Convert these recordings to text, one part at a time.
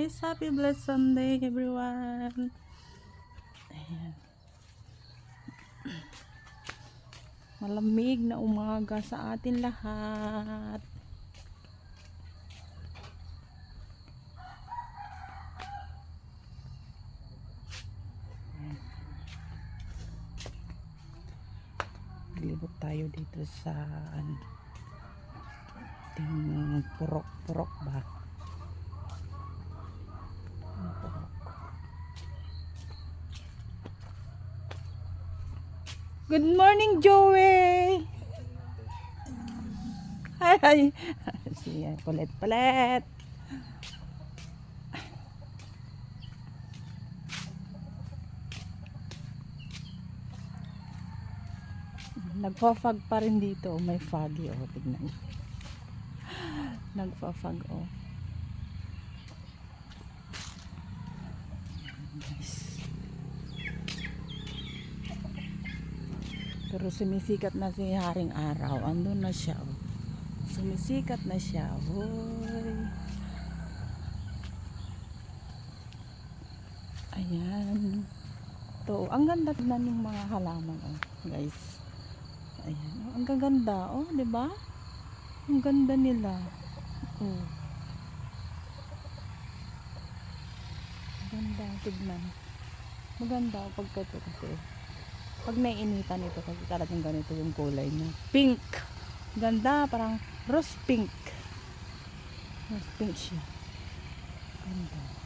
guys. Happy blessed Sunday everyone. Ayan. Malamig na umaga sa atin lahat. Libot tayo dito sa ating purok-purok ba? Good morning, Joey! Hi! Siya, palit-palit. Nagpa-fog pa rin dito. May foggy, oh. Tignan. Nagpa-fog, oh. Nice. Pero sumisikat na si Haring Araw. Andun na siya, oh. Sumisikat na siya. Hoy. Ayan. To, ang ganda tignan yung mga halaman, oh, guys. Ayan, oh, ang gaganda, oh, 'di ba? Ang ganda nila. Oh. Ganda tignan. Maganda pagkato kasi pag naiinitan ito kasi talagang ganito yung kulay niya. Pink. Ganda, parang rose pink. Rose pink siya. Ganda.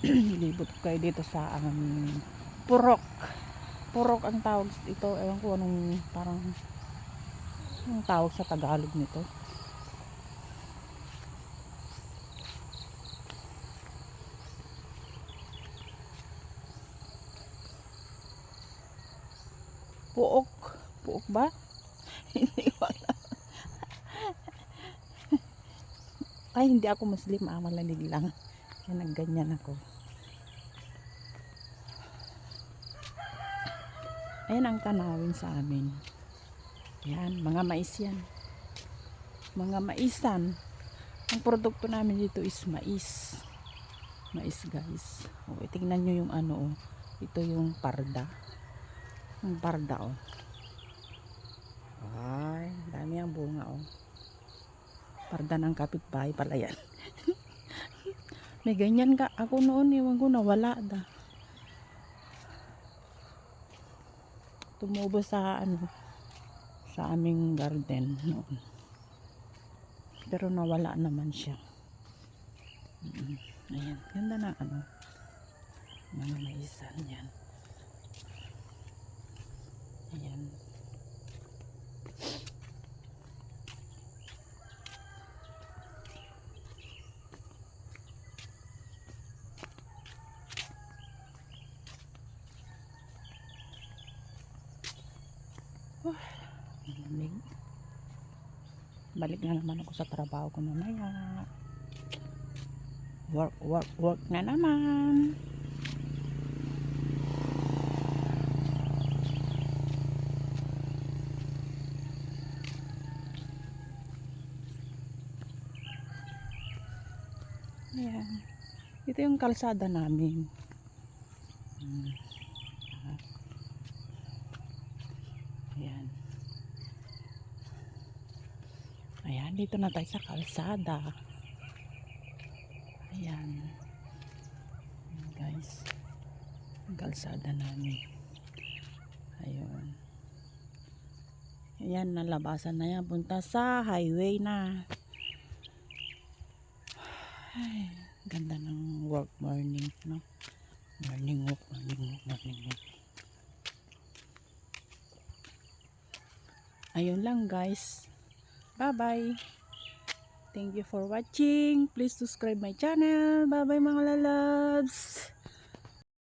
Libot kayo dito sa purok. Purok ang tawag ito. Ewan ko anong parang ang tawag sa Tagalog nito. Puok. Puok ba? Hindi wala. Ay, hindi ako Muslim. Malalig lang. Kaya nagganyan ako. Ayan ang tanawin sa amin. Yan, mga mais yan. Mga maisan. Ang produkto namin dito is mais. Mais, guys. O, tingnan nyo yung ano, oh. Ito yung parda. Yung parda, oh. Ay, dami ang bunga, oh. Parda ng kapitbahay pala yan. May ganyan ka. Ako noon, iwan ko nawala da. Tumubo sa sa aming garden noon. Pero nawala naman siya. Ayan, ganda na mga maisan yan. Ayan. Lamig. Balik na naman ako sa trabaho ko mamaya. Work na naman. Ayan. Ito yung kalsada namin. Ayan. Ayan, dito na tayo sa kalsada. Ayan. Ayan, guys. Ang kalsada namin. Ayun. Ayan, nalabasan na yan. Punta sa highway na. Ay, ganda ng work morning, no? Morning walk. Ayun lang, guys. Bye-bye. Thank you for watching. Please subscribe my channel. Bye-bye, mga lalabs.